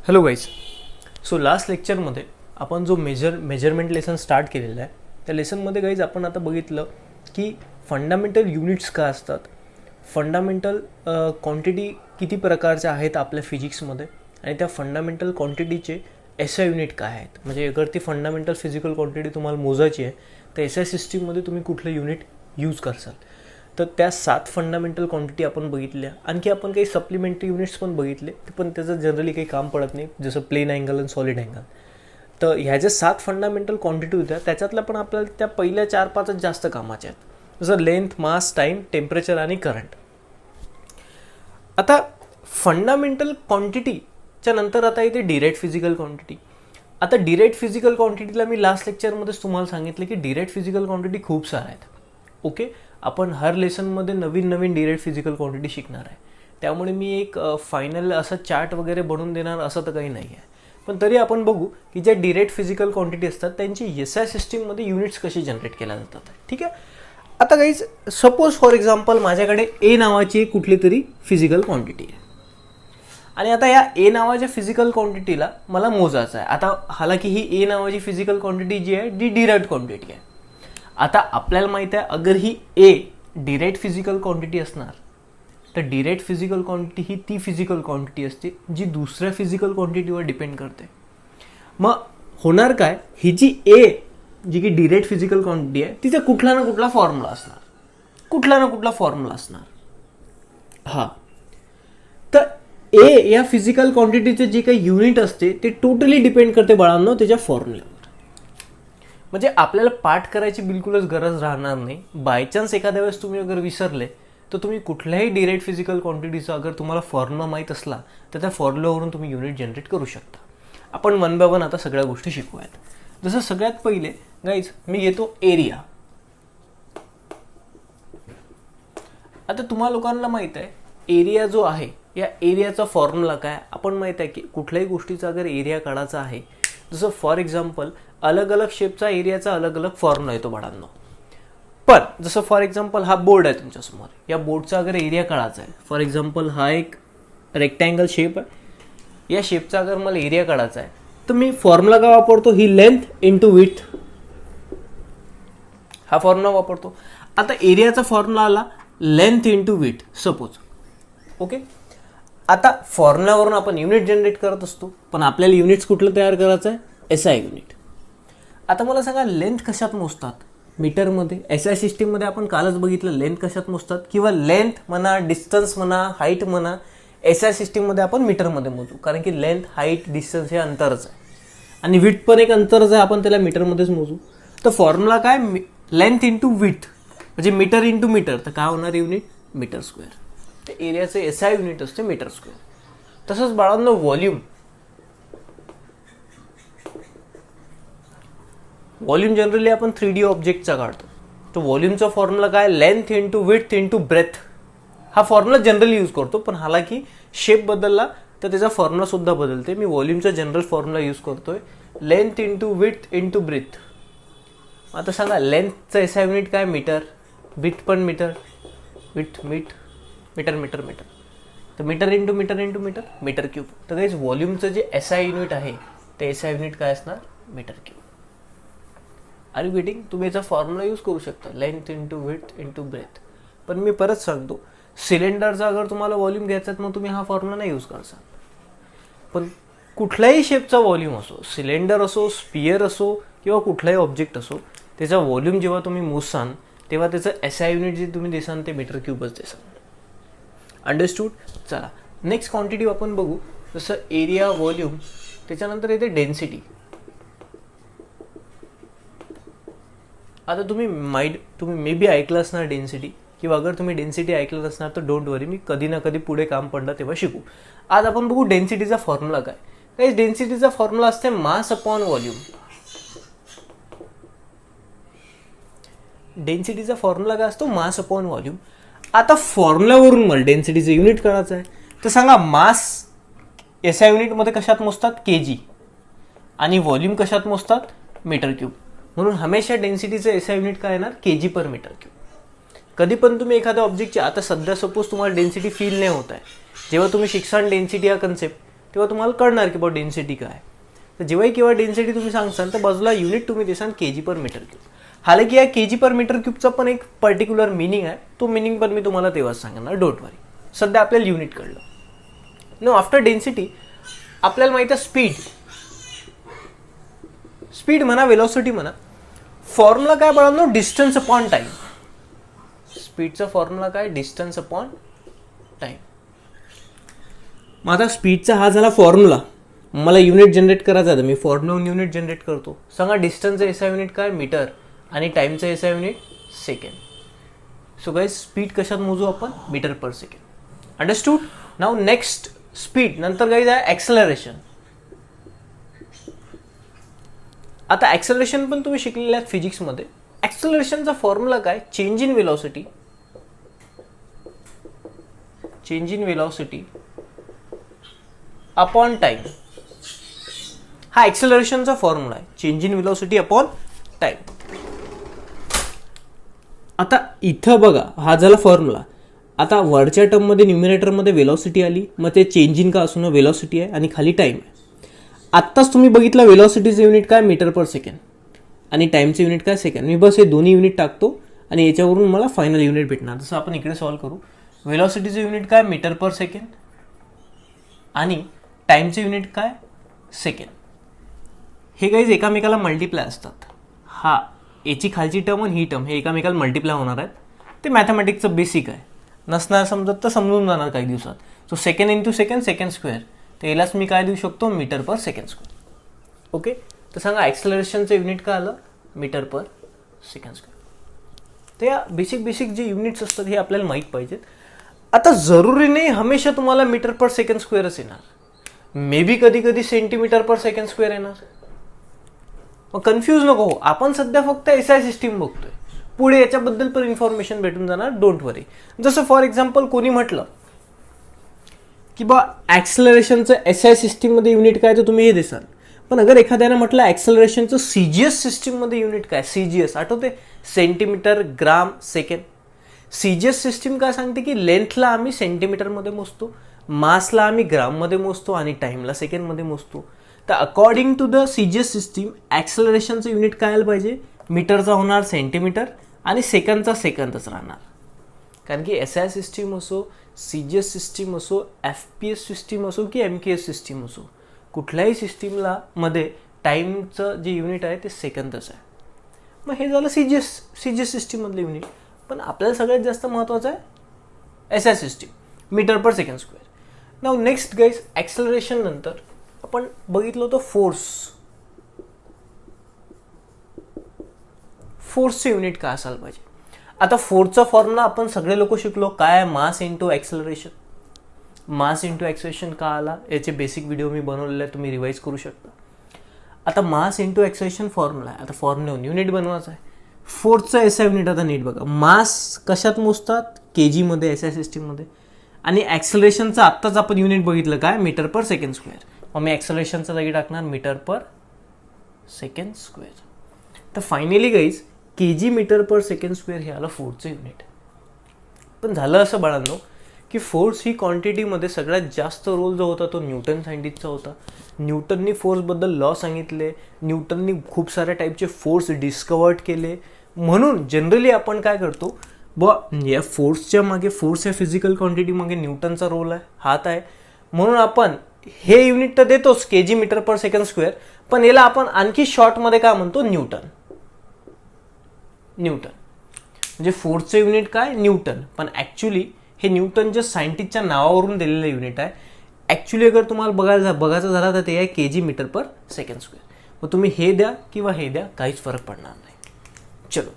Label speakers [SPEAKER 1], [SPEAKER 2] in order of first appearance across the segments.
[SPEAKER 1] Hello guys. So last लेक्चरमध्ये आपण जो मेजरमेंट लेसन स्टार्ट केलेला आहे त्या लेसनमध्ये गाईज आपण आता बघितलं की फंडामेंटल युनिट्स काय असतात, फंडामेंटल क्वांटिटी किती प्रकारच्या आहेत आपल्या फिजिक्समध्ये आणि त्या फंडामेंटल क्वांटिटीचे SI युनिट काय आहेत. म्हणजे अगर ती फंडामेंटल फिजिकल क्वांटिटी तुम्हाला मोजायची आहे तर SI सिस्टीममध्ये तुम्ही कुठलं युनिट यूज करसाल. तर त्या 7 फंडामेंटल क्वांटिटी आपण बघितल्या. आणखी आपण काही सप्लिमेंटरी युनिट्स पण बघितले, पण त्याचं जनरली काही काम पडत नाही, जसं प्लेन अँगल आणि सॉलिड अँगल. तर ह्या ज्या 7 फंडामेंटल क्वांटिटी होत्या त्याच्यातल्या पण आपल्याला त्या पहिल्या 4-5च जास्त कामाच्या आहेत, जसं लेंथ, मास, टाईम, टेम्परेचर आणि करंट. आता फंडामेंटल क्वांटिटीच्या नंतर आता येते डिरेक्ट फिजिकल क्वांटिटी. आता डिरेक्ट फिजिकल क्वांटिटीला मी लास्ट लेक्चरमध्येच तुम्हाला सांगितलं की डिरेक्ट फिजिकल क्वांटिटी खूप साऱ्या आहेत. ओके, आपण हर लेसनमध्ये नवीन नवीन डिरेक्ट फिजिकल क्वांटिटी शिकणार आहे, त्यामुळे मी एक फायनल असा चार्ट वगैरे बनवून देणार असं तर काही नाही आहे. पण तरी आपण बघू की ज्या डिरेक्ट फिजिकल क्वांटिटी असतात त्यांची SI सिस्टीममध्ये युनिट्स कशी जनरेट केल्या जातात. ठीक आहे. आता गाईज सपोज फॉर एक्झाम्पल माझ्याकडे A नावाची कुठली तरी फिजिकल क्वांटिटी आहे आणि आता या A नावाच्या फिजिकल क्वांटिटीला मला मोजायचं आहे. आता हालाकी ही A नावाची फिजिकल क्वांटिटी जी आहे ती डिरेक्ट क्वांटिटी आहे. आता आपल्याला माहिती आहे अगर ही A डिरेक्ट फिजिकल क्वांटिटी असणार तर डिरेक्ट फिजिकल क्वांटिटी ही ती फिजिकल क्वांटिटी असते जी दुसऱ्या फिजिकल क्वांटिटीवर डिपेंड करते. मग होणार काय, ही जी A जी की डिरेक्ट फिजिकल क्वांटिटी आहे तिचा कुठला ना कुठला फॉर्म्युला असणार. हा, तर A या फिजिकल क्वांटिटीचे जे काही युनिट असते ते टोटली डिपेंड करते बाळांनो त्याच्या फॉर्म्युल्यावर. म्हणजे आपल्याला पाठ करायची बिलकुलच गरज राहणार नाही. बाय चान्स एखाद्या वेळेस तुम्ही अगर विसरले तर तुम्ही कुठल्याही डिरेक्ट फिजिकल क्वांटिटीचा अगर तुम्हाला फॉर्म्युला माहीत असला तर त्या फॉर्म्युल्यावरून तुम्ही युनिट जनरेट करू शकता. आपण 1 बाय 1 आता सगळ्या गोष्टी शिकूयात. जसं सगळ्यात पहिले गाईज मी घेतो एरिया. आता तुम्हा लोकांना माहीत आहे एरिया जो आहे या एरियाचा फॉर्म्युला काय. आपण माहीत आहे की कुठल्याही गोष्टीचा अगर एरिया काढायचा आहे, जसं फॉर एक्झाम्पल अलग अलग शेपचा एरियाचा अलग अलग फॉर्म्युला येतो बाळांनो. पण जसं फॉर एक्झाम्पल हा बोर्ड आहे तुमच्यासमोर, या बोर्डचा अगर एरिया काढायचा आहे, फॉर एक्झाम्पल हा एक रेक्टँगल शेप आहे, या शेपचा अगर मला एरिया काढायचा आहे तर मी फॉर्म्युला का वापरतो, ही लेंथ इंटू विड्थ हा फॉर्म्युला वापरतो. आता एरियाचा फॉर्म्युला आला length into width suppose. Okay, आता फॉर्म्युलावरून आपण युनिट जनरेट करत असतो, पण आपल्याला युनिट्स कुठलं तयार करायचं आहे, SI युनिट. आता मला सांगा लेंथ कशात मोजतात, मीटरमध्ये. SI सिस्टीममध्ये आपण कालच बघितलं लेंथ कशात मोजतात, किंवा लेंथ म्हणा, डिस्टन्स म्हणा, हाईट म्हणा, SI सिस्टीममध्ये आपण मीटरमध्ये मोजू, कारण की लेंथ, हाईट, डिस्टन्स हे अंतरच आहे आणि विड्थ पण एक अंतरच आहे, आपण त्याला मीटरमध्येच मोजू. तर फॉर्म्युला काय, लेंथ इंटू विड्थ म्हणजे मीटर इंटू मीटर, तर काय होणार युनिट, मीटर स्क्वेअर. तर एरियाचे SI युनिट असते मीटर स्क्वेअर. तसंच बाळांनो व्हॉल्यूम जनरली आपण 3D ऑब्जेक्टचा काढतो. तर व्हॉल्यूमचा फॉर्म्युला काय, length into width into breath हा फॉर्म्युला जनरली यूज करतो. पण हालाकी शेप बदलला तर त्याचा फॉर्म्युला सुद्धा बदलते. मी व्हॉल्यूमचा जनरल फॉर्म्युला यूज करतोय, length into width into breadth. आता सांगा लेंथचं SI युनिट काय, मीटर, ब्रेथ पण metre, width metre metre metre, तर metre into metre into metre, metre cube. तर गाईज व्हॉल्यूमचं जे SI युनिट आहे ते SI युनिट काय असणार, metre cube. Are you getting. तुम्ही याचा फॉर्म्युला यूज करू शकता, length into width into breadth. पण मी परत सांगतो, सिलेंडरचा अगर तुम्हाला व्हॉल्यूम घ्यायचा मग तुम्ही हा फॉर्म्युला नाही यूज करता. पण कुठल्याही शेपचा व्हॉल्यूम असो, सिलेंडर असो, स्पियर असो किंवा कुठलाही ऑब्जेक्ट असो, त्याचा व्हॉल्यूम जेव्हा तुम्ही मोजसाल तेव्हा त्याचं SI युनिट जे तुम्ही देसाल ते मीटर क्यूबच देसाल. अंडरस्टूड. चला नेक्स्ट क्वांटिटी आपण बघू, जसं एरिया, व्हॉल्यूम, त्याच्यानंतर येते डेन्सिटी. आता तुम्ही मे बी ऐकलं असणार डेन्सिटी, किंवा अगर तुम्ही डेन्सिटी ऐकलं असणार तर डोंट वरी, मी कधी ना कधी पुढे काम पडलं तेव्हा शिकू. आज आपण बघू डेन्सिटीचा फॉर्म्युला काय. काही डेन्सिटीचा फॉर्म्युला असते मास अपॉन व्हॉल्यूम. डेन्सिटीचा फॉर्म्युला काय असतो, मास अपॉन व्हॉल्यूम. आता फॉर्म्युलावरून मला डेन्सिटीचं युनिट करायचं आहे, तर सांगा मास SI युनिटमध्ये कशात मोजतात, kg, आणि व्हॉल्यूम कशात मोजतात, मीटर क्यूब. म्हणून हमेशा डेन्सिटीचं SI युनिट काय येणार, kg पर मीटर क्यूब. कधी पण तुम्ही एखाद्या ऑब्जेक्टची, आता सध्या सपोज तुम्हाला डेन्सिटी फील नाही होत आहे, जेव्हा तुम्ही शिकसान डेन्सिटी हा कन्सेप्ट तेव्हा तुम्हाला कळणार की बाबा डेन्सिटी काय आहे. तर जेव्हाही किंवा डेन्सिटी तुम्ही सांगसाल तर बाजूला युनिट तुम्ही देसाल केजी पर मीटर क्यूब. हालांकी या केजी पर मीटर क्यूबचा पण एक पर्टिक्युलर मिनिंग आहे, तो मिनिंग पण मी तुम्हाला तेव्हाच सांगणार, डोंट वरी. सध्या आपल्याला युनिट कळलं. नो आफ्टर डेन्सिटी आपल्याला माहिती आहे स्पीड म्हणा, वेलोसिटी म्हणा. फॉर्म्युला काय बाळांनो, डिस्टन्स अपॉन टाइम. स्पीडचा फॉर्म्युला काय, डिस्टन्स अपॉन टाइम. मग आता स्पीडचा हा झाला फॉर्म्युला. मला युनिट जनरेट करायचा आहे, मी फॉर्म्युलाहून युनिट जनरेट करतो. सांगा डिस्टन्सचा एसआय युनिट काय, मीटर, आणि टाइमचा SI unit second. So guys speed कशात मोजू आपण, metre per second. Understood. Now next speed नंतर गाइस आहे ऍक्सेलरेशन. आता ऍक्सेलरेशन पण तुम्ही शिकलेले आहात फिजिक्समध्ये. ऍक्सेलरेशनचा फॉर्म्युला काय, change in velocity upon time. हा ऍक्सेलरेशनचा फॉर्म्युला आहे, change in velocity upon time. आता इथं बघा हा झाला फॉर्म्युला. आता वरच्या टर्ममध्ये न्यूमिनेटरमध्ये वेलोसिटी आली, मग ते चेंज इन का असून वेलोसिटी आहे आणि खाली टाइम आहे. आत्ताच तुम्ही बघितलं वेलोसिटीचं युनिट काय, मीटर पर सेकंड, आणि टाइमचं युनिट काय, सेकंड. मी बस हे दोन्ही युनिट टाकतो आणि याच्यावरून मला फायनल युनिट भेटणार. जसं आपण इकडे सॉल्व्ह करू. वेलोसिटीचं युनिट काय, मीटर पर सेकंड, आणि टाइमचं युनिट काय, सेकंड. हे गाईज एकामेकाला मल्टिप्लाय असतात. हा याची खालची टर्म आणि ही टर्म हे एकामेकाला मल्टिप्लाय होणार आहेत. ते मॅथमॅटिक्सचं बेसिक आहे, नसणार समजत तर समजून जाणार काही दिवसात. So second into second, second square, तर यालाच मी काय देऊ शकतो, metre per second square. Okay. तर सांगा ॲक्सेलरेशनचं युनिट काय आलं, मीटर पर सेकंड स्क्वेअर. तर या बेसिक जे युनिट्स असतात हे आपल्याला माहीत पाहिजेत. आता जरुरी नाही हमेशा तुम्हाला मीटर पर सेकंड स्क्वेअरच येणार, मे बी कधी कधी सेंटीमीटर पर सेकंड स्क्वेअर येणार. मग कन्फ्यूज नको हो, आपण सध्या फक्त एसआय सिस्टीम बघतोय. पुढे याच्याबद्दल पण इन्फॉर्मेशन भेटून जाणार, डोंट वरी. जसं फॉर एक्झाम्पल कोणी म्हटलं की बा ॲक्सेलरेशनचं एसआय सिस्टीममध्ये युनिट काय, तर तुम्ही हे देसाल. पण अगर एखाद्यानं म्हटलं ॲक्सेलरेशनचं सीजीएस सिस्टीममध्ये युनिट काय, सीजीएस आठवते, centimetre gram second. CGS system काय सांगते की लेंथला आम्ही सेंटीमीटरमध्ये मोजतो, मासला आम्ही ग्राममध्ये मोजतो आणि टाइमला सेकंडमध्ये मोजतो. तर according to the CGS system ॲक्सेलरेशनचं युनिट काय आलं पाहिजे, मीटरचा होणार सेंटीमीटर आणि सेकंडचा सेकंदच राहणार. कारण की एस आय सिस्टीम असो, सीजीएस सिस्टीम असो, एफपीएस सिस्टीम असो की एमकेएस सिस्टीम असो, कुठल्याही सिस्टीमला मध्ये टाईमचं जे युनिट आहे ते सेकंदच आहे. मग हे झालं सीजीएस सिस्टीममधलं युनिट. पण आपल्याला सगळ्यात जास्त महत्त्वाचं आहे S I system, meter per second square. नाव नेक्स्ट गाईज ॲक्सेलरेशन नंतर आपण बघितलं होतं फोर्सचे युनिट काय असायला पाहिजे. आता फोर्सचा फॉर्म्युला आपण सगळे लोक शिकलो काय, mass into acceleration. Mass into acceleration का आला याचे बेसिक व्हिडिओ मी बनवलेले आहे, तुम्ही रिवाईज करू शकता. आता मास इंटू ॲक्सेलरेशन फॉर्म्युला आहे. आता फॉर्म्युला युनिट बनवायचा आहे. फोर्सचा एस आय युनिट आता नीट बघा, मास कशात मोजतात, केजीमध्ये एस आय सिस्टीममध्ये, आणि ॲक्सेलरेशनचं आत्ताच आपण युनिट बघितलं काय, मीटर पर सेकंड स्क्वेअर. मग मी ॲक्सेलरेशनचा जागी टाकणार मीटर पर सेकंड स्क्वेअर. तर finally guys KG metre per second square हे आलं फोर्सचं युनिट. पण झालं असं बाळांनो की फोर्स ही क्वांटिटीमध्ये सगळ्यात जास्त रोल जो होता तो न्यूटन सायंटिस्टचा होता. न्यूटननी फोर्सबद्दल लॉ सांगितले, न्यूटननी खूप साऱ्या टाईपचे फोर्स डिस्कवर्ड केले. म्हणून जनरली आपण काय करतो या फोर्सच्या मागे, फोर्स या फिजिकल क्वांटिटी मागे न्यूटनचा रोल आहे, हात आहे. म्हणून आपण हे युनिट तर देतोच KG metre per second square, पण याला आपण आणखी शॉर्टमध्ये काय म्हणतो, न्यूटन. म्हणजे फोर्सचं युनिट काय, न्यूटन. पण ॲक्च्युली हे न्यूटनच्या सायंटिस्टच्या नावावरून दिलेलं युनिट आहे. ॲक्च्युली अगर तुम्हाला बघायचं झालं तर ते आहे KG metre per second square. मग तुम्ही हे द्या किंवा हे द्या, काहीच फरक पडणार नाही. चलो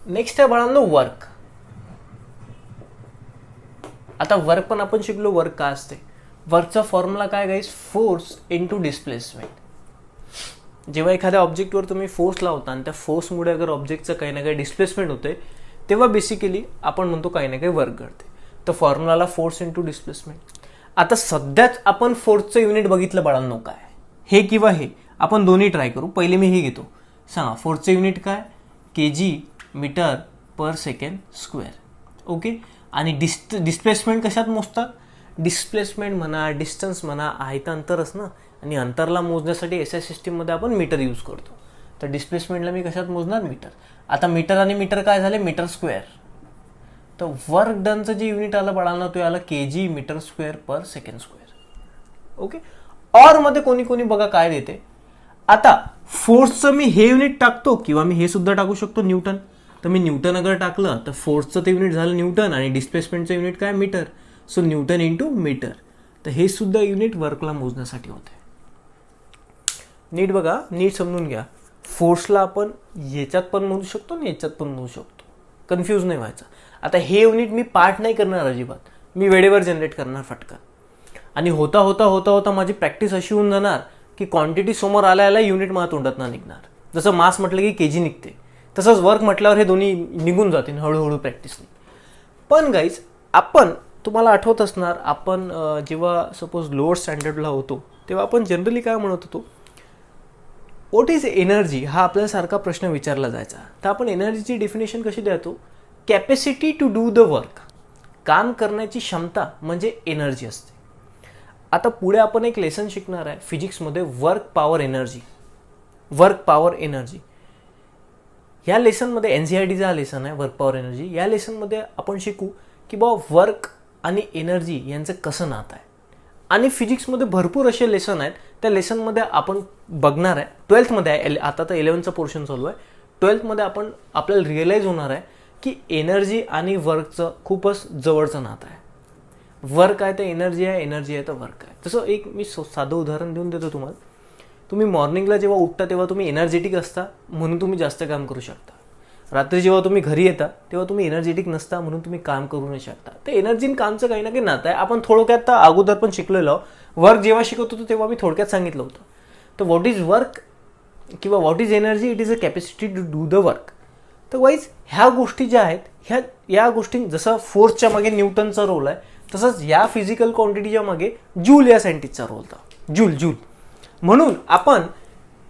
[SPEAKER 1] नेक्स्ट आहे बाळांनो वर्क. आता वर्क पण आपण शिकलो, वर्क का असते. वर्कचा फॉर्म्युला काय गाईस, फोर्स इंटू डिस्प्लेसमेंट. जेव्हा एखाद्या ऑब्जेक्टवर तुम्ही फोर्स लावता आणि त्या फोर्समुळे अगर ऑब्जेक्टचं काही ना काही डिस्प्लेसमेंट होते, तेव्हा बेसिकली आपण म्हणतो काही ना काही वर्क घडते. तर फॉर्म्युलाला फोर्स इंटू डिस्प्लेसमेंट. आता सध्याच आपण फोर्सचं युनिट बघितलं बाळांनो काय, हे किंवा हे, आपण दोन्ही ट्राय करू. पहिले मी हे घेतो. सांगा फोर्सचं युनिट काय, KG metre per second square. Okay. आणि डिस्प्लेसमेंट कशात मोजतात? डिस्प्लेसमेंट म्हणा, डिस्टन्स म्हणा, आहे तर अंतरच ना, आणि अंतरला मोजण्यासाठी एस आय सिस्टीममध्ये आपण मीटर यूज करतो. तर डिस्प्लेसमेंटला मी कशात मोजणार? मीटर. आता मीटर आणि मीटर काय झाले? Meter square. तर वर्क डनचं जे युनिट आलं बाळांना ते आलं kg meter square per second square. Okay. Or मध्ये कोणी कोणी बघा काय देते. आता फोर्सचं मी हे युनिट टाकतो किंवा मी हे सुद्धा टाकू शकतो न्यूटन. तर मी न्यूटन अगर टाकलं तर फोर्सचं ते युनिट झालं न्यूटन आणि डिस्प्लेसमेंटचं युनिट काय? Meter. So newton into meter. तर हे सुद्धा युनिट वर्कला मोजण्यासाठी होते. नीट बघा, नीट समजून घ्या. फोर्सला आपण याच्यात पण मोजू शकतो आणि याच्यात पण मोजू शकतो. कन्फ्यूज नाही व्हायचं. आता हे युनिट मी पार्ट नाही करणार अजिबात, मी वेळेवर जनरेट करणार फटकन. आणि होता होता होता होता माझी प्रॅक्टिस अशी होऊन जाणार की क्वांटिटी समोर आल्या युनिट मला तोंडात ना निघणार. जसं मास म्हटलं की केजी निघते, तसंच वर्क म्हटल्यावर हे दोन्ही निघून जातील हळूहळू प्रॅक्टिसने. पण गाईज, आपण तुम्हाला आठवत असणार, आपण जेव्हा सपोज लोअर स्टँडर्डला होतो तेव्हा आपण जनरली काय म्हणत होतो? What is energy? हा आपल्याला सारखा प्रश्न विचारला जायचा. तर आपण एनर्जीची डेफिनेशन कशी देतो? Capacity to do the work. काम करण्याची क्षमता म्हणजे एनर्जी असते. आता पुढे आपण एक लेसन शिकणार आहे फिजिक्समध्ये, work power energy. Work power energy ह्या लेसनमध्ये, एनसीईआरटीचा हा लेसन आहे वर्क पॉवर एनर्जी. या लेसनमध्ये आपण शिकू की बाबा वर्क आणि एनर्जी यांचं कसं नातं आहे. आणि फिजिक्समध्ये भरपूर असे लेसन आहेत. त्या लेसनमध्ये आपण बघणार आहे, 12th आहे, आता तर 11th पोर्शन चालू आहे. 12th आपण आपल्याला रिअलाईज होणार आहे की एनर्जी आणि वर्कचं खूपच जवळचं नातं आहे. वर्क आहे तर एनर्जी आहे, एनर्जी आहे तर वर्क आहे. तसं एक मी साधं उदाहरण देऊन देतो तुम्हाला. तुम्ही मॉर्निंगला जेव्हा उठता तेव्हा तुम्ही एनर्जेटिक असता म्हणून तुम्ही जास्त काम करू शकता. रात्री जेव्हा तुम्ही घरी येता तेव्हा तुम्ही एनर्जेटिक नसता म्हणून तुम्ही काम करू नाही शकता. तर एनर्जी आणि कामचं काही ना काही नातं आहे. आपण थोडक्यात अगोदर पण शिकलेलो. वर्क जेव्हा शिकत होतो तेव्हा मी थोडक्यात सांगितलं होतं. तर व्हॉट इज वर्क किंवा what is energy? It is a capacity to do the work. तर वाईज ह्या गोष्टी ज्या आहेत या गोष्टी, जसं फोर्सच्या मागे न्यूटनचा रोल आहे तसंच या फिजिकल क्वांटिटीच्या मागे जूल या सायंटिस्टचा रोल होता. जूल. म्हणून आपण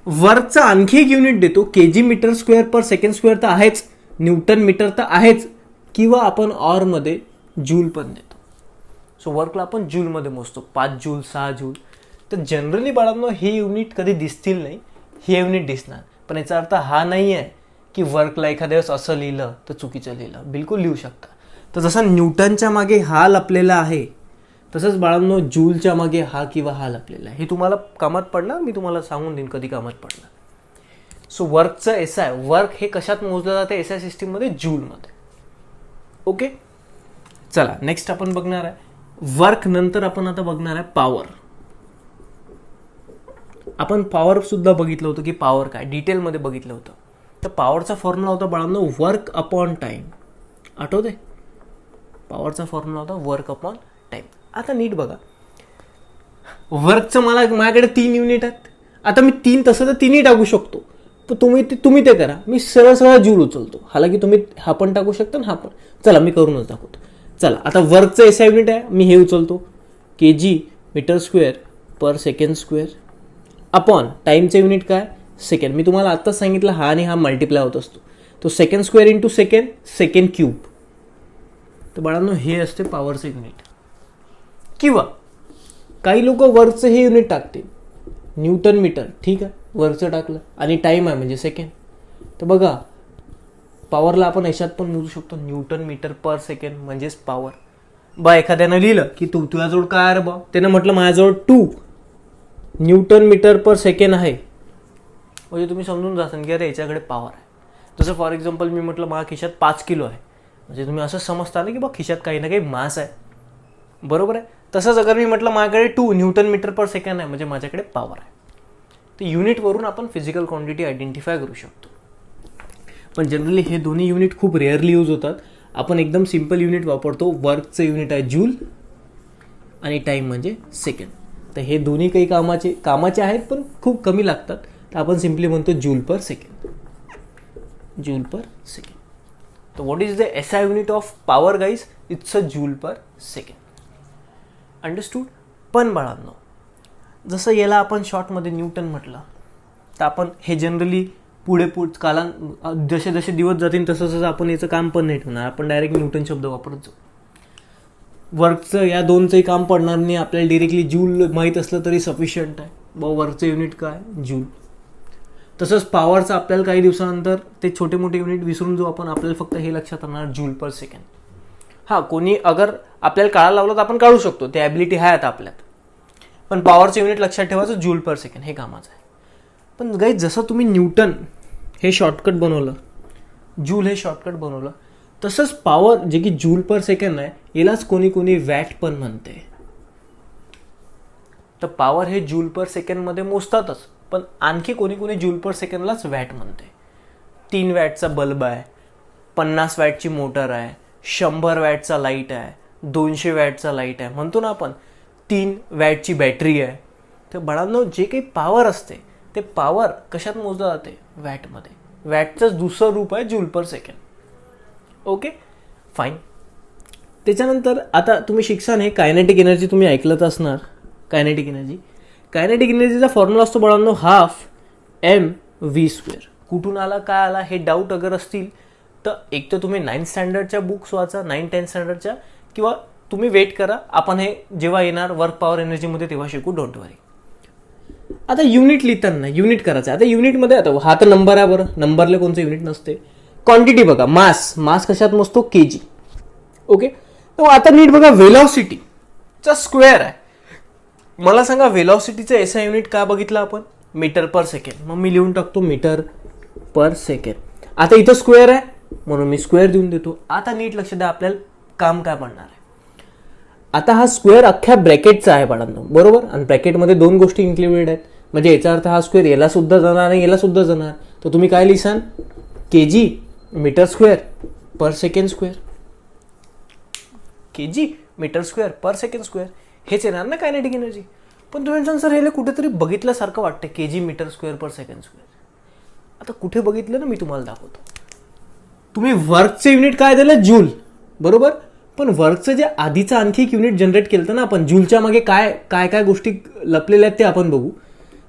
[SPEAKER 1] वर्कचा आणखी एक युनिट देतो, KG metre square per second square तर आहेच, न्यूटन मीटर तर आहेच, किंवा आपण ऑरमध्ये जूल पण देतो. सो वर्कला आपण जूलमध्ये मोजतो, 5 जूल 6 जूल. तर जनरली बाळांनो हे युनिट कधी दिसतील नाही, हे युनिट दिसणार. पण याचा अर्थ हा नाही आहे की वर्कला एखाद्या वेळेस असं लिहिलं तर चुकीचं लिहिलं. बिलकुल लिहू शकता. तर जसं न्यूटनच्या मागे हा लपलेला आहे तसंच बाळांनो जूलच्या मागे हा किंवा हा लपलेला आहे. हे तुम्हाला कामात पडणार, मी तुम्हाला सांगून देईन कधी कामात पडणार. सो वर्कचं एसआय, वर्क हे कशात मोजलं जातं एसआय सिस्टीममध्ये? जूलमध्ये. ओके, चला नेक्स्ट आपण बघणार आहे वर्क. नंतर आपण आता बघणार आहे पॉवर. आपण पॉवर सुद्धा बघितलं होतं की पॉवर काय डिटेलमध्ये बघितलं होतं. तर पॉवरचा फॉर्म्युला होता बाळांनो वर्क अपॉन टाइम. आठवते? पॉवरचा फॉर्म्युला होता वर्क अपॉन टाइम. आता नीट बघा, वर्कचं माझ्याकडे 3 युनिट आहेत. आता मी 3 तसं तर 3ही टाकू शकतो, पण तुम्ही ते करा. मी सरळ जूल उचलतो. हालाकी तुम्ही हा पण टाकू शकता ना हा पण. चला मी करूनच दाखवतो. चला आता वर्कचं एसआय युनिट आहे, मी हे उचलतो, KG metre square per second square upon टाइमचं unit काय? सेकंड. मी तुम्हाला आत्ताच सांगितलं हा आणि हा मल्टिप्लाय होत असतो. तो second square into second cube. तर बाळांनो हे असते पॉवरचं युनिट. किंवा काही लोक वर्कचं हे युनिट टाकतील, न्यूटन मीटर. ठीक आहे, वर्कचं टाकलं आणि टाइम आहे म्हणजे सेकंड. तर बघा पॉवरला आपण याच्यात पण मोजू शकतो, न्यूटन मीटर पर सेकंड म्हणजेच पॉवर. एखाद्यानं लिहिलं की तुझ्याजवळ काय आहे बा, त्यानं म्हटलं माझ्याजवळ 2 न्यूटन मीटर पर सेकंड आहे, म्हणजे तुम्ही समजून जासान की अरे याच्याकडे पॉवर आहे. जसं फॉर एक्झाम्पल मी म्हटलं माझ्या खिशात 5 किलो आहे, म्हणजे तुम्ही असं समजता ना की बा खिशात काही ना काही मास आहे. बरोबर आहे. तसंच अगर मी म्हटलं माझ्याकडे 2 न्यूटन मीटर पर सेकंड आहे म्हणजे माझ्याकडे पॉवर आहे. तर युनिटवरून आपण फिजिकल क्वांटिटी आयडेंटिफाय करू शकतो. पण जनरली हे दोन्ही युनिट खूप रेअरली यूज होतात. आपण एकदम सिम्पल युनिट वापरतो. वर्कचं युनिट आहे जूल आणि टाइम म्हणजे सेकंड. तर हे दोन्ही काही कामाचे आहेत पण खूप कमी लागतात. तर आपण सिम्पली म्हणतो joule per second. Joule per second. तर what is the SI unit of power guys? It's a joule per second. Understood? पण बाळांनो जसं याला आपण शॉर्टमध्ये न्यूटन म्हटलं तर आपण हे जनरली पुढे जसे जसे दिवस जातील तसं आपण याचं काम पण नाही ठेवणार. आपण डायरेक्ट न्यूटन शब्द वापरत जाऊ. वर्कचं या दोनचंही काम पडणार नाही, आपल्याला डिरेक्टली जूल माहीत असलं तरी सफिशियंट आहे. वर्कचं युनिट काय, जूल. तसंच पॉवरचं आपल्याला काही दिवसानंतर ते छोटे मोठे युनिट विसरून जाऊ आपण, आपल्याला फक्त हे लक्षात राहणार जूल पर सेकंड. हां, कोणी अगर आपल्याला काढायला लावलं तर आपण काढू शकतो, ते ॲबिलिटी आहे आता आपल्यात. पण पॉवरचं युनिट लक्षात ठेवायचं जूल पर सेकंड, हे कामाचं आहे. पण गाईज जसं तुम्ही न्यूटन हे शॉर्टकट बनवलं, जूल हे शॉर्टकट बनवलं, तसंच पॉवर जे की जूल पर सेकंड आहे यालाच कोणी कोणी वॅट पण म्हणते. तर पॉवर हे जूल पर सेकंडमध्ये मोजतातच, पण आणखी कोणी कोणी जूल पर सेकंडलाच वॅट म्हणते. 3 वॅटचा बल्ब आहे, 50 वॅटची मोटर आहे, 100 वॅटचा लाईट आहे, 200 वॅटचा लाईट आहे, म्हणतो ना आपण 3 वॅटची बॅटरी आहे. तर बाळांनो, जे काही पॉवर असते ते पॉवर कशात मोजलं जाते, वॅटमध्ये. वॅटचंच दुसरं रूप आहे joule per second. Okay, fine. त्याच्यानंतर आता तुम्ही शिक्षण हे कायनेटिक एनर्जी तुम्ही ऐकलंच असणार. कायनेटिक एनर्जीचा फॉर्म्युला असतो बाळांनो, ½ mv². कुठून आला, काय आला, हे डाऊट अगर असतील तर एक तर तुम्ही 9th स्टँडर्डच्या बुक्स वाचा, 9-10 स्टँडर्डच्या, किंवा तुम्ही वेट करा, आपण हे जेव्हा येणार वर्क पॉवर एनर्जीमध्ये तेव्हा शिकू, डोंट वरी. आता युनिट लिहिताना युनिट करायचं. आता युनिटमध्ये आता हा तर नंबर आहे, बरं नंबरला कोणतं युनिट नसते. क्वांटिटी बघा, मास कशात मोजतो, केजी. ओके, तर आता नीट बघा, व्हेलॉसिटीचा स्क्वेअर आहे. मला सांगा व्हेलॉसिटीचं एसआय युनिट काय बघितलं आपण, मीटर पर सेकंड. मग मी लिहून टाकतो मीटर पर सेकंड. आता इथं स्क्वेअर आहे म्हणून मी स्क्वेअर देऊन देतो. आता नीट लक्ष द्या, आपल्याला काम काय पडणार आहे. आता हा स्क्वेअर अख्ख्या ब्रॅकेटचा आहे बाळांनो, बरोबर. आणि ब्रॅकेटमध्ये 2 गोष्टी इन्क्लुडेड आहेत, म्हणजे याचा अर्थ हा स्क्वेअर याला सुद्धा जाणार आणि याला सुद्धा जाणार. तर तुम्ही काय लिहिसाल, KG metre square per second square. KG metre square per second square हेच येणार ना कायनेटिक एनर्जी. पण तुम्ही सर हे कुठेतरी बघितल्यासारखं वाटतं, KG metre square per second square. आता कुठे बघितलं ना, मी तुम्हाला दाखवतो. तुम्ही वर्कचे युनिट काय दिलं, जूल, बरोबर. पण वर्कचं जे आधीचं आणखी एक युनिट जनरेट केलं ना आपण, जूलच्या मागे काय काय काय गोष्टी लपलेल्या आहेत ते आपण बघू.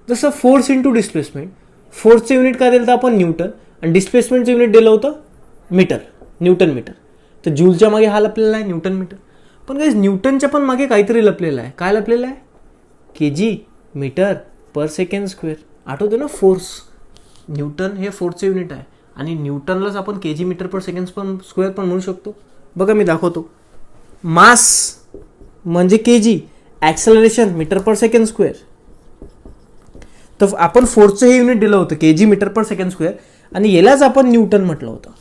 [SPEAKER 1] जसं फोर्स इंटू डिस्प्लेसमेंट. फोर्सचं युनिट काय दिलं होतं आपण, न्यूटन, आणि डिस्प्लेसमेंटचं युनिट दिलं होतं मीटर, न्यूटन मीटर. तर जूलच्या मागे हा लपलेला आहे, न्यूटन मीटर. पण काही न्यूटनच्या पण मागे काहीतरी लपलेलं आहे. काय लपलेलं आहे, KG metre per second square. आठवते ना, फोर्स. न्यूटन हे फोर्सचे युनिट आहे, आणि न्यूटनलाच आपण केजी मीटर पर सेकंड पण स्क्वेअर पण म्हणू शकतो. बघा मी दाखवतो. मास म्हणजे KG, acceleration metre per second square. तर आपण फोर्सचं हे युनिट दिलं होतं KG metre per second square, आणि यालाच आपण न्यूटन म्हटलं होतं.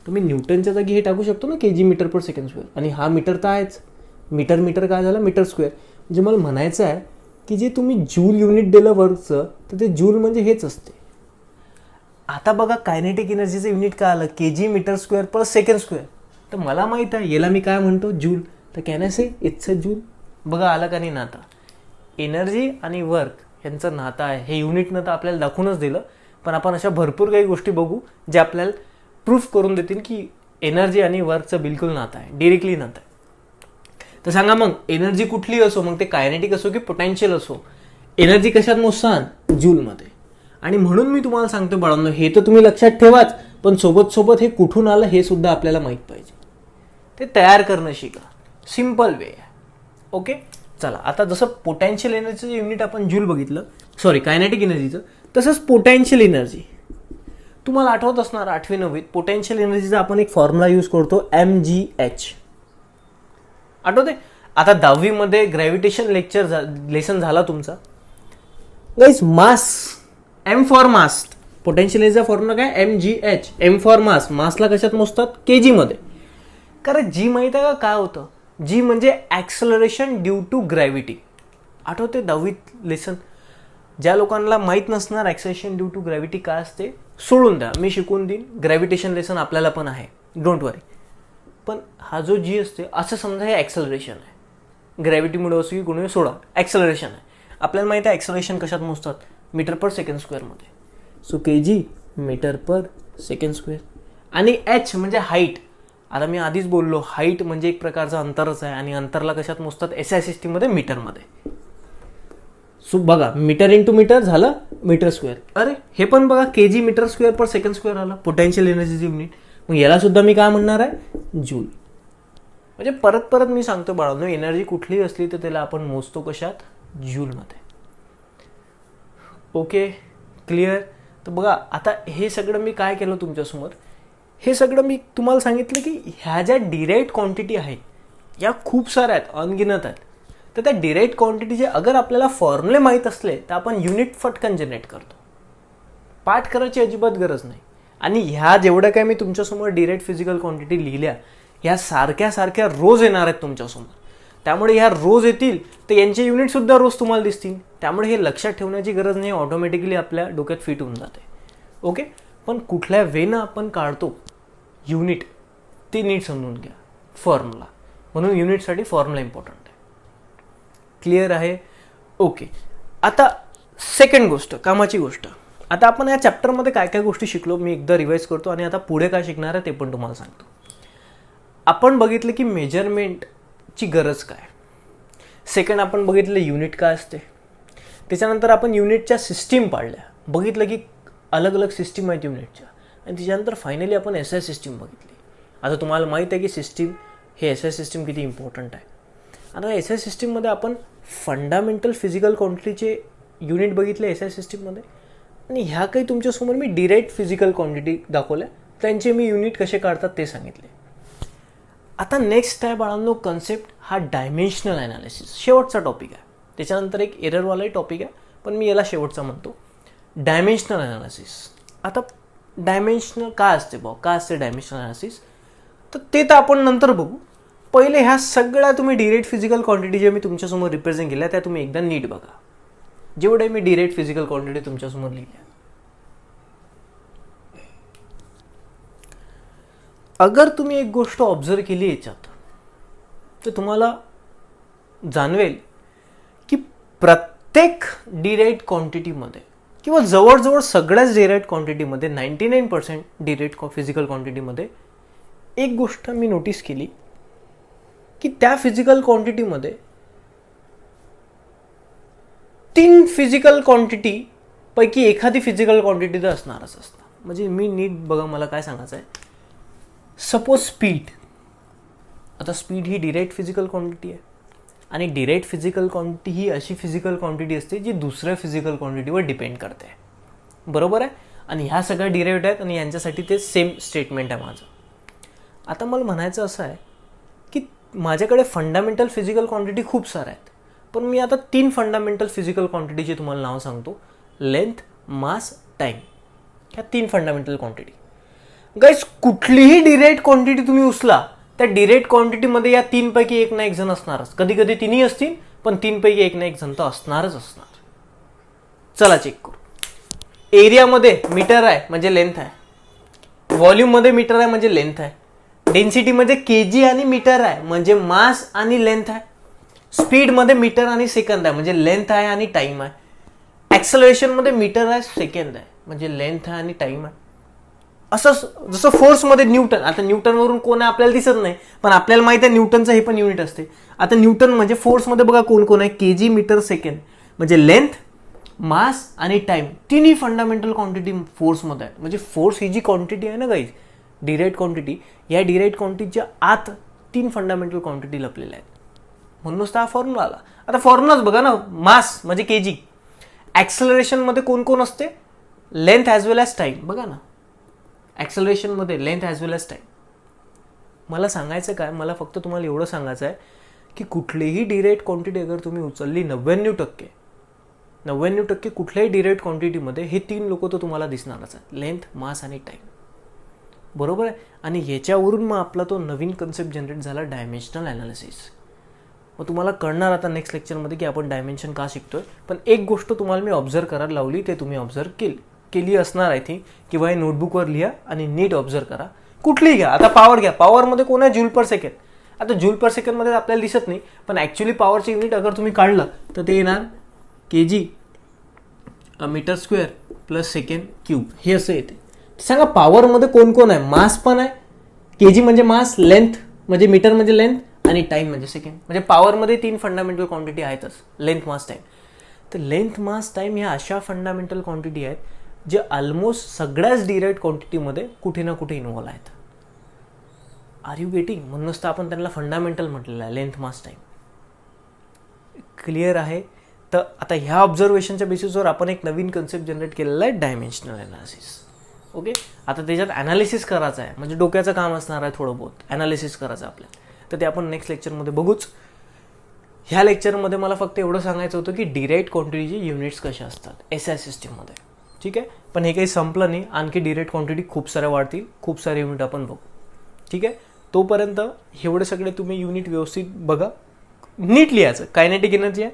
[SPEAKER 1] तुम्ही न्यूटनच्या जागी हे टाकू शकतो ना, KG metre per second square. आणि हा मीटर तर आहेच, मीटर काय झालं, मीटर स्क्वेअर. म्हणजे मला म्हणायचं आहे की जे तुम्ही जूल युनिट दिलं वर्कचं, तर ते जूल म्हणजे हेच असते. आता बघा, कायनेटिक एनर्जीचं युनिट काय आलं, KG metre square per second square. तर मला माहित आहे याला मी काय म्हणतो, जूल. तर can I say it's a joule. बघा आलं का नाही नातं. एनर्जी आणि वर्क यांचं नातं आहे. हे युनिटनं तर आपल्याला दाखवूनच दिलं, पण आपण अशा भरपूर काही गोष्टी बघू ज्या आपल्याला प्रूफ करून देतील की एनर्जी आणि वर्कचं बिलकुल नातं आहे, डिरेक्टली नातं आहे. तर सांगा मग, एनर्जी कुठली असो, मग ते कायनेटिक असो की पोटेन्शियल असो, एनर्जी कशात मोजसान, जूलमध्ये. आणि म्हणून मी तुम्हाला सांगतो बाळांनो, हे तर तुम्ही लक्षात ठेवाच, पण सोबत हे कुठून आलं हे सुद्धा आपल्याला माहीत पाहिजे. ते तयार करणं शिका, सिम्पल वे आहे. ओके, चला. आता जसं पोटेन्शियल एनर्जीचं युनिट आपण जूल बघितलं, सॉरी कायनेटिक एनर्जीचं, तसंच पोटेन्शियल एनर्जी तुम्हाला आठवत असणार 8वी-9वीत. पोटेन्शियल एनर्जीचा आपण एक फॉर्म्युला यूज करतो, mgh. आठवते. आता 10वीमध्ये ग्रॅव्हिटेशन लेसन झाला तुमचा. Guys, mass, M for mass. Potential एनर्जीचा फॉर्म्युला काय, mgh. M for mass. मासला कशात मोजतात, केजी मध्ये. कारण जी माहित आहे का काय होतं, जी म्हणजे ॲक्सलरेशन ड्यू टू ग्रॅव्हिटी. आठवते 10वीत लेसन. ज्या लोकांना माहीत नसणार ॲक्सलरेशन ड्यू टू ग्रॅव्हिटी काय असते, सोडून द्या, मी शिकवून देईन. ग्रॅव्हिटेशन लेसन आपल्याला पण आहे, डोंट वरी. पण हा जो जी असते, असं समजा हे ॲक्सलरेशन आहे, ग्रॅव्हिटीमुळे असो की कोणी सोडा, ॲक्सलरेशन आहे. आपल्याला माहिती आहे ॲक्सलरेशन कशात मोजतात, मीटर पर सेकंड स्क्वेअरमध्ये. So KG metre per second square. आणि एच म्हणजे हाईट. आता मी आधीच बोललो, हाईट म्हणजे एक प्रकारचा अंतरच आहे, आणि अंतरला कशात मोजतात, एसआय सिस्टीममध्ये मीटरमध्ये. सो बघा, मीटर इंटू मीटर झालं मीटर स्क्वेअर. अरे हे पण बघा, KG metre square per second square आला, पोटेन्शियल एनर्जीचे युनिट. मग याला सुद्धा मी काय म्हणणार आहे, जूल. म्हणजे परत परत मी सांगतो बाळांनो, एनर्जी कुठलीही असली तर त्याला आपण मोजतो कशात? जूलमध्ये. Okay, clear? तर बघा आता हे सगळं मी काय केलं तुमच्यासमोर, हे सगळं मी तुम्हाला सांगितलं की ह्या ज्या डिराइव्ड क्वांटिटी आहेत या खूप साऱ्या आहेत, अनगिनत आहेत. तर त्या डिराइव्ड क्वांटिटीचे अगर आपल्याला फॉर्म्युले माहीत असले तर आपण युनिट फटकन जनरेट करतो. पाठ करायची अजिबात गरज नाही. आणि ह्या जेवढ्या काय मी तुमच्यासमोर डिराइव्ड फिजिकल क्वांटिटी लिहिल्या ह्या सारख्या सारख्या रोज येणार आहेत तुमच्यासमोर. त्यामुळे ह्या रोज येतील तर यांचे युनिटसुद्धा रोज तुम्हाला दिसतील. त्यामुळे हे लक्षात ठेवण्याची गरज नाही, ऑटोमॅटिकली आपल्या डोक्यात फिट होऊन जाते. ओके, पण कुठल्या वेनं आपण काढतो युनिट ते नीट समजून घ्या. फॉर्म्युला, म्हणून युनिटसाठी फॉर्म्युला इम्पॉर्टंट आहे. क्लिअर आहे? ओके, आता सेकंड गोष्ट, कामाची गोष्ट. आता आपण या चॅप्टरमध्ये काय काय गोष्टी शिकलो मी एकदा रिवाइज करतो आणि आता पुढे काय शिकणार आहे ते पण तुम्हाला सांगतो. आपण बघितलं की मेजरमेंटची गरज काय. सेकंड आपण बघितलं युनिट काय असते. त्याच्यानंतर आपण युनिटच्या सिस्टीम पाडल्या, बघितलं की अलग अलग सिस्टीम आहेत युनिटच्या. आणि त्याच्यानंतर फायनली आपण SI सिस्टीम बघितली. आता तुम्हाला माहीत आहे की सिस्टीम हे SI सिस्टीम किती इम्पॉर्टंट आहे. आता SI सिस्टीममध्ये आपण फंडामेंटल फिजिकल क्वांटिटीचे युनिट बघितले SI सिस्टीममध्ये. आणि ह्या काही तुमच्यासमोर मी डिराइव्ड फिजिकल क्वांटिटी दाखवल्या, त्यांचे मी युनिट कसे काढतात ते सांगितले. आता नेक्स्ट आहे बाळांनो कन्सेप्ट हा डायमेन्शनल ॲनालिसिस. शेवटचा टॉपिक आहे. त्याच्यानंतर एक एररवालाही टॉपिक आहे, पण मी याला शेवटचा म्हणतो. Dimensional analysis. आता डायमेन्शनल काय असते काय असते डायमेन्शनल ॲनालिसिस, तर ते तर आपण नंतर बघू. पहिले ह्या सगळ्या तुम्ही डिराइव्ड फिजिकल क्वांटिटी ज्या मी तुमच्यासमोर रिप्रेझेंट केल्या त्या तुम्ही एकदा नीट बघा. जेवढे मी डिराइव्ड फिजिकल क्वांटिटी तुमच्यासमोर लिहिल्या, अगर तुम्ही एक गोष्ट ऑब्झर्व केली याच्यात तर तुम्हाला जाणवेल की प्रत्येक डिराइव्ड क्वांटिटीमध्ये किंवा जवळजवळ सगळ्याच डिराइव्ड क्वांटिटीमध्ये 99% डिराइव्ड फिजिकल क्वांटिटीमध्ये एक गोष्ट मी नोटीस केली की त्या फिजिकल क्वांटिटीमध्ये 3 फिजिकल क्वांटिटी पैकी एखादी फिजिकल क्वांटिटी तर असणारच असणार. म्हणजे मी नीट बघा मला काय सांगायचं आहे. Suppose speed. आता स्पीड ही डिराइव्ड फिजिकल क्वांटिटी आहे आणि डिराइव्ड फिजिकल क्वांटिटी ही अशी फिजिकल क्वांटिटी असते जी दुसऱ्या फिजिकल क्वांटिटीवर डिपेंड करते. बरोबर आहे? आणि ह्या सगळ्या डिराइव्ड आहेत आणि यांच्यासाठी ते सेम स्टेटमेंट आहे माझं. आता मला म्हणायचं असं आहे की माझ्याकडे फंडामेंटल फिजिकल क्वांटिटी खूप साऱ्या आहेत, पण मी आता 3 फंडामेंटल फिजिकल क्वांटिटीचे तुम्हाला नाव सांगतो. लेंथ, मास, टाईम. ह्या 3 फंडामेंटल क्वांटिटी. गाईज कुठलीही डिराइव्ड क्वांटिटी तुम्ही उचला त्या डिराइव्ड क्वांटिटीमध्ये या 3 पैकी एक ना एक जण असणारच. कधी कधी 3ही असतील, पण 3 पैकी एक ना एक जण तर असणारच असणार. चला चेक करू. एरियामध्ये मीटर आहे म्हणजे लेंथ आहे. व्हॉल्यूममध्ये मीटर आहे म्हणजे लेंथ आहे. डेन्सिटीमध्ये केजी आणि मीटर आहे म्हणजे मास आणि लेंथ आहे. स्पीडमध्ये मीटर आणि सेकंद आहे म्हणजे लेंथ आहे आणि टाइम आहे. ॲक्सेलरेशनमध्ये मीटर आहे, सेकंद आहे म्हणजे लेंथ आहे आणि टाइम आहे. असं जसं फोर्समध्ये न्यूटन. आता न्यूटनवरून कोण आहे आपल्याला दिसत नाही, पण आपल्याला माहिती आहे न्यूटनचं हे पण युनिट असते. आता न्यूटन म्हणजे फोर्समध्ये बघा कोण कोण आहे. केजी, मीटर, सेकंड म्हणजे लेंथ, मास आणि टाइम. तिन्ही फंडामेंटल क्वांटिटी फोर्समध्ये आहे. म्हणजे फोर्स ही जी क्वांटिटी आहे ना गाईज, डिराइव्ड क्वांटिटी, या डिराइव्ड क्वांटिटीच्या आत 3 फंडामेंटल क्वांटिटी लपलेल्या आहेत. म्हणूनच हा फॉर्म्युला आला. आता फॉर्म्युलाच बघा ना. मास म्हणजे केजी. ॲक्सेलरेशनमध्ये कोण कोण असते? लेंथ ॲज वेल ॲज टाईम. बघा ना, ॲक्सेलरेशनमध्ये लेंथ ॲज वेल ॲज टाईम. मला सांगायचं काय, मला फक्त तुम्हाला एवढं सांगायचं आहे की कुठलीही डिराइव्ड क्वांटिटी अगर तुम्ही उचलली 99% कुठल्याही डिराइव्ड क्वांटिटीमध्ये हे 3 लोक तर तुम्हाला दिसणारच आहेत. लेंथ, मास आणि टाईम. बरोबर आहे? आणि ह्याच्यावरून मग आपला तो नवीन कन्सेप्ट जनरेट झाला डायमेन्शनल ॲनालिसिस. मग तुम्हाला कळणार आता नेक्स्ट लेक्चरमध्ये की आपण डायमेन्शन का शिकतोय. पण एक गोष्ट तुम्हाला मी ऑब्झर्व करायला लावली, ते तुम्ही ऑब्झर्व केली असणार आय थिंक, किंवा हे नोटबुकवर लिहा आणि नीट ऑब्झर्व करा. कुठलीही घ्या. आता पॉवर घ्या. पॉवरमध्ये कोण आहे? Joule per second. आता जूल पर सेकंडमध्ये आपल्याला दिसत नाही, पण ॲक्च्युली पॉवरचे युनिट अगर तुम्ही काढलं तर ते येणार KG metre square plus second cube. हे असं येते. सांगा पॉवरमध्ये कोण कोण आहे? मास पण आहे. केजी म्हणजे मास, लेंथ म्हणजे मीटर म्हणजे लेंथ आणि टाईम म्हणजे सेकंड. म्हणजे पॉवरमध्ये 3 फंडामेंटल क्वांटिटी आहेतच. लेंथ, मास, टाईम. तर लेंथ, मास, टाईम ह्या अशा फंडामेंटल क्वांटिटी आहेत जे ऑलमोस्ट सगळ्याच डिराइव्ड क्वांटिटीमध्ये कुठे ना कुठे इन्व्हॉल्व आहेत. Are you getting? म्हणूनच तर आपण त्यांना फंडामेंटल म्हटलेलं आहे, लेंथ मास टाईम. क्लिअर आहे? तर आता ह्या ऑब्झर्वेशनच्या बेसिसवर आपण एक नवीन कन्सेप्ट जनरेट केलेला आहे, डायमेन्शनल ॲनालिसिस. ओके, आता त्याच्यात ॲनालिसिस करायचं आहे, म्हणजे डोक्याचं काम असणार आहे थोडं बहुत ॲनालिसिस करायचं आहे आपल्याला. तर ते आपण नेक्स्ट लेक्चरमध्ये बघूच. ह्या लेक्चरमध्ये मला फक्त एवढं सांगायचं होतं की डिराइव्हड क्वांटिटीचे युनिट्स कशा असतात SI सिस्टीममध्ये. ठीक आहे, पण हे काही संपलं नाही, आणखी डिराइव्हड क्वांटिटी खूप साऱ्या वाढतील, खूप सारे युनिट आपण बघू. ठीक आहे, तोपर्यंत एवढे सगळे तुम्ही युनिट व्यवस्थित बघा, नीट लिहायचं. कायनेटिक एनर्जी आहे,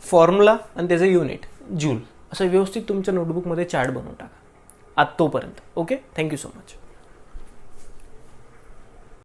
[SPEAKER 1] फॉर्म्युला आणि त्याचं युनिट जूल, असं व्यवस्थित तुमच्या नोटबुकमध्ये चार्ट बनवून टाका तोपर्यंत. Okay, thank you so much.